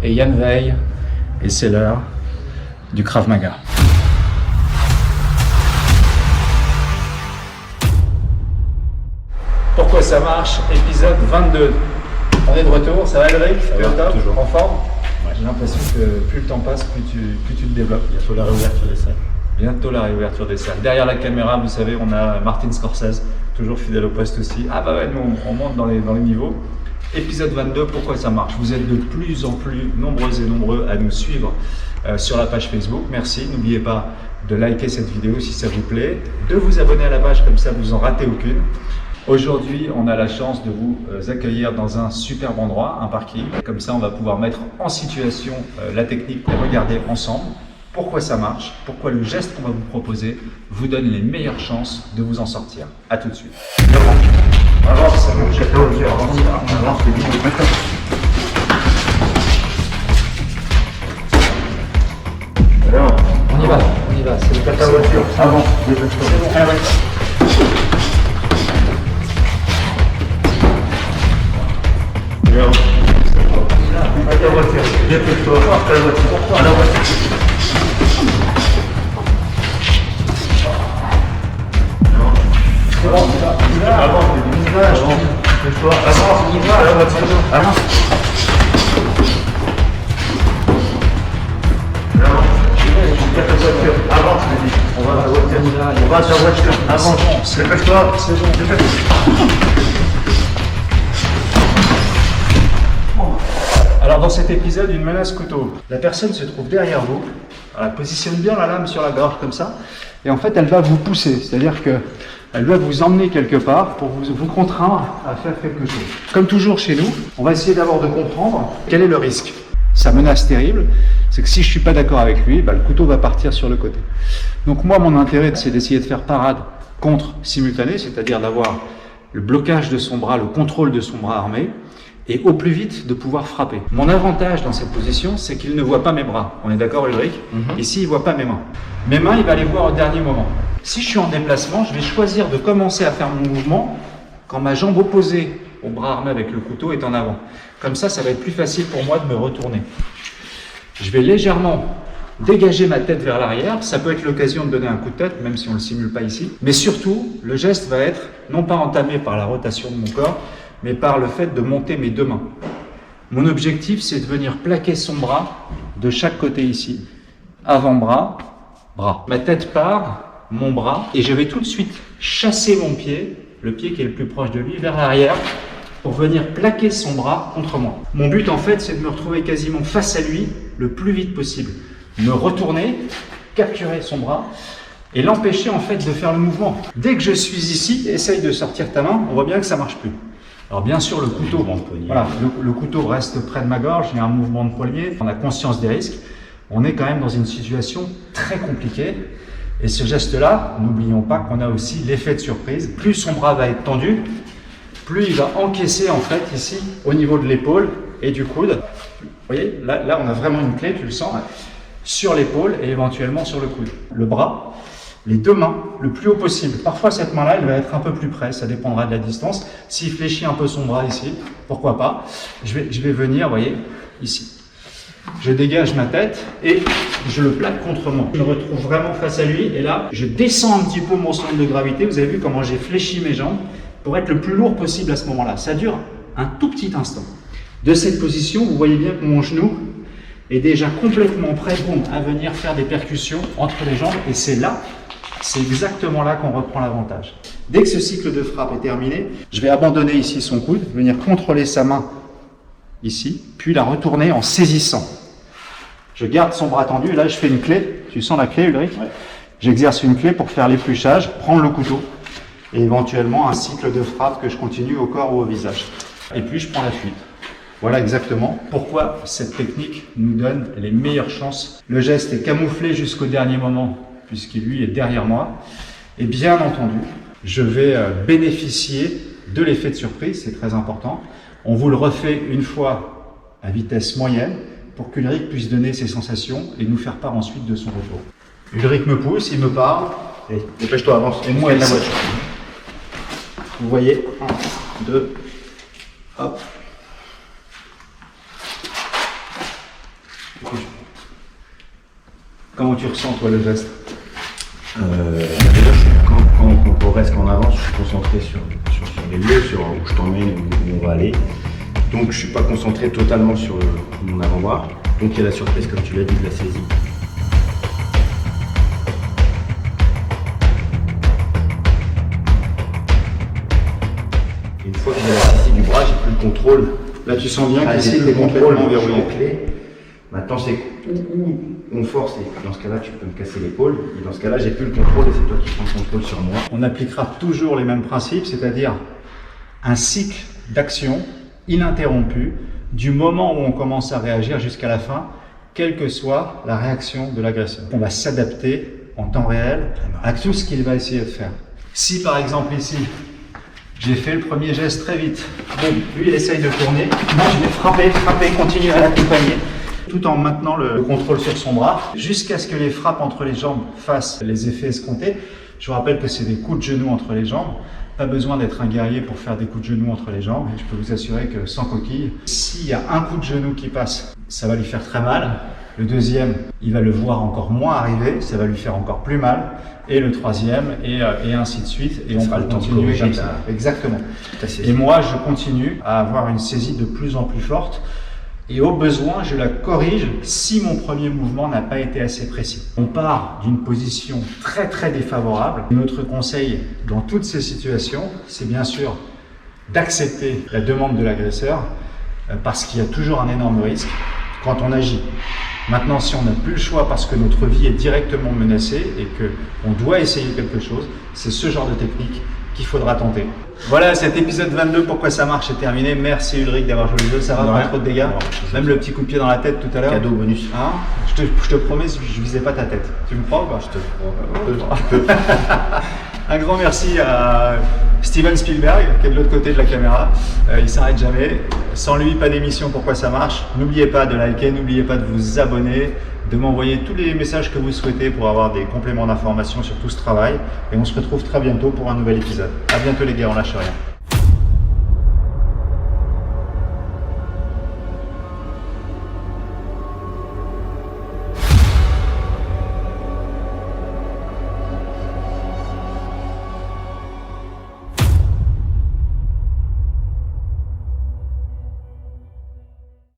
et Yann Veil, et c'est l'heure du Krav Maga. Pourquoi ça marche, épisode 22. On est de retour, ça va Eric? Ça va, top, toujours. En forme? Ouais. J'ai l'impression que plus le temps passe, plus tu te développes. Bientôt la réouverture des salles. Bientôt la réouverture des salles. Derrière la caméra, vous savez, on a Martin Scorsese, toujours fidèle au poste aussi. Ah bah ouais, nous on monte dans les niveaux. Épisode 22, pourquoi ça marche? Vous êtes de plus en plus nombreuses et nombreux à nous suivre sur la page Facebook. Merci, n'oubliez pas de liker cette vidéo si ça vous plaît, de vous abonner à la page, comme ça vous en ratez aucune. Aujourd'hui, on a la chance de vous accueillir dans un superbe endroit, un parking. Comme ça, on va pouvoir mettre en situation la technique et regarder ensemble pourquoi ça marche, pourquoi le geste qu'on va vous proposer vous donne les meilleures chances de vous en sortir. À tout de suite. Avance, ça marche. Avance, c'est bien. Alors, On y va, c'est le ta voiture, avance, dépêche-toi. C'est bon, allez, Alors, à ta voiture, dépêche-toi, à ta voiture, à la voiture. C'est bon, on y va. Avance, dépêche-toi, avance, On y va. à la voiture, avance. À ta voiture, avance, je dis. On va à ta voiture, on va à ta voiture, avance, dépêche-toi, C'est bon. dépêche-toi. Alors dans cet épisode, une menace couteau. La personne se trouve derrière vous. Elle positionne bien la lame sur la gorge comme ça. Et en fait, elle va vous pousser. C'est-à-dire qu'elle va vous emmener quelque part pour vous contraindre à faire quelque chose. Comme toujours chez nous, on va essayer d'abord de comprendre quel est le risque. Sa menace terrible, c'est que si je ne suis pas d'accord avec lui, le couteau va partir sur le côté. Donc moi, mon intérêt, c'est d'essayer de faire parade contre simultanée, c'est-à-dire d'avoir le blocage de son bras, le contrôle de son bras armé, et au plus vite de pouvoir frapper. Mon avantage dans cette position, c'est qu'il ne voit pas mes bras. On est d'accord, Ulrich? Ici, il ne voit pas mes mains. Mes mains, il va les voir au dernier moment. Si je suis en déplacement, je vais choisir de commencer à faire mon mouvement quand ma jambe opposée au bras armé avec le couteau est en avant. Comme ça va être plus facile pour moi de me retourner. Je vais légèrement dégager ma tête vers l'arrière. Ça peut être l'occasion de donner un coup de tête, même si on ne le simule pas ici. Mais surtout, le geste va être non pas entamé par la rotation de mon corps, mais par le fait de monter mes deux mains. Mon objectif, c'est de venir plaquer son bras de chaque côté ici. Avant-bras, bras. Ma tête part, mon bras, et je vais tout de suite chasser mon pied, le pied qui est le plus proche de lui, vers l'arrière, pour venir plaquer son bras contre moi. Mon but, en fait, c'est de me retrouver quasiment face à lui le plus vite possible. Me retourner, capturer son bras, et l'empêcher, en fait, de faire le mouvement. Dès que je suis ici, essaye de sortir ta main, on voit bien que ça marche plus. Alors bien sûr, le couteau, voilà, le couteau reste près de ma gorge, il y a un mouvement de poignet, on a conscience des risques. On est quand même dans une situation très compliquée. Et ce geste-là, n'oublions pas qu'on a aussi l'effet de surprise. Plus son bras va être tendu, plus il va encaisser en fait ici, au niveau de l'épaule et du coude. Vous voyez, là on a vraiment une clé, tu le sens, sur l'épaule et éventuellement sur le coude. Le bras, les deux mains, le plus haut possible. Parfois, cette main-là, elle va être un peu plus près, ça dépendra de la distance. S'il fléchit un peu son bras ici, pourquoi pas. Je vais venir, vous voyez, ici. Je dégage ma tête et je le plaque contre moi. Je me retrouve vraiment face à lui et là, je descends un petit peu mon centre de gravité. Vous avez vu comment j'ai fléchi mes jambes pour être le plus lourd possible à ce moment-là. Ça dure un tout petit instant. De cette position, vous voyez bien que mon genou est déjà complètement prêt à venir faire des percussions entre les jambes et c'est là, c'est exactement là qu'on reprend l'avantage. Dès que ce cycle de frappe est terminé, je vais abandonner ici son coude, venir contrôler sa main ici, puis la retourner en saisissant. Je garde son bras tendu, et là je fais une clé. Tu sens la clé, Ulrich? Ouais. J'exerce une clé pour faire l'épluchage, prendre le couteau, et éventuellement un cycle de frappe que je continue au corps ou au visage. Et puis je prends la fuite. Voilà exactement pourquoi cette technique nous donne les meilleures chances. Le geste est camouflé jusqu'au dernier moment, puisqu'il lui est derrière moi. Et bien entendu, je vais bénéficier de l'effet de surprise, c'est très important. On vous le refait une fois à vitesse moyenne pour qu'Ulrich puisse donner ses sensations et nous faire part ensuite de son retour. Ulrich me pousse, il me parle. Et dépêche-toi, avance. Et moi, la ici. voiture. Vous voyez, 1, 2, hop. Comment tu ressens toi le geste? Déjà, quand on progresse, quand on avance, je suis concentré sur les lieux, sur où je t'emmène, où on va aller. Donc je suis pas concentré totalement sur mon avant-bras. Donc il y a la surprise, comme tu l'as dit, de la saisie. Une fois que j'ai la saisie du bras, j'ai plus le contrôle. Là tu sens bien qu'ici j'ai tu es plus le contrôle complètement verrouillé. en clé. Maintenant c'est où on force et dans ce cas-là tu peux me casser l'épaule. Et dans ce cas-là j'ai plus le contrôle et c'est toi qui prends le contrôle sur moi. On appliquera toujours les mêmes principes, c'est-à-dire un cycle d'action ininterrompu du moment où on commence à réagir jusqu'à la fin, quelle que soit la réaction de l'agresseur. On va s'adapter en temps réel à tout ce qu'il va essayer de faire. Si par exemple ici, j'ai fait le premier geste très vite, bon, lui il essaye de tourner, moi je vais frapper, continuer à l'accompagner, tout en maintenant le contrôle sur son bras, jusqu'à ce que les frappes entre les jambes fassent les effets escomptés. Je vous rappelle que c'est des coups de genoux entre les jambes. Pas besoin d'être un guerrier pour faire des coups de genoux entre les jambes. Et je peux vous assurer que sans coquille, s'il y a un coup de genou qui passe, ça va lui faire très mal. Le deuxième, il va le voir encore moins arriver, ça va lui faire encore plus mal. Et le troisième, et ainsi de suite. Et on va continuer comme ça. Exactement. Et moi, je continue à avoir une saisie de plus en plus forte. Et au besoin, je la corrige si mon premier mouvement n'a pas été assez précis. On part d'une position très très défavorable. Notre conseil dans toutes ces situations, c'est bien sûr d'accepter la demande de l'agresseur parce qu'il y a toujours un énorme risque quand on agit. Maintenant, si on n'a plus le choix parce que notre vie est directement menacée et qu'on doit essayer quelque chose, c'est ce genre de technique qu'il faudra tenter. Voilà, cet épisode 22, pourquoi ça marche, est terminé. Merci Ulrich d'avoir joué le jeu, ça va, pas trop de dégâts. Même le petit coup de pied dans la tête tout à l'heure. Cadeau bonus. Hein, je te promets, je visais pas ta tête. Tu me crois ou pas? Je te crois. Un grand merci à Steven Spielberg, qui est de l'autre côté de la caméra. Il s'arrête jamais. Sans lui, pas d'émission Pourquoi ça marche. N'oubliez pas de liker, n'oubliez pas de vous abonner, de m'envoyer tous les messages que vous souhaitez pour avoir des compléments d'information sur tout ce travail. Et on se retrouve très bientôt pour un nouvel épisode. À bientôt les gars, on lâche rien.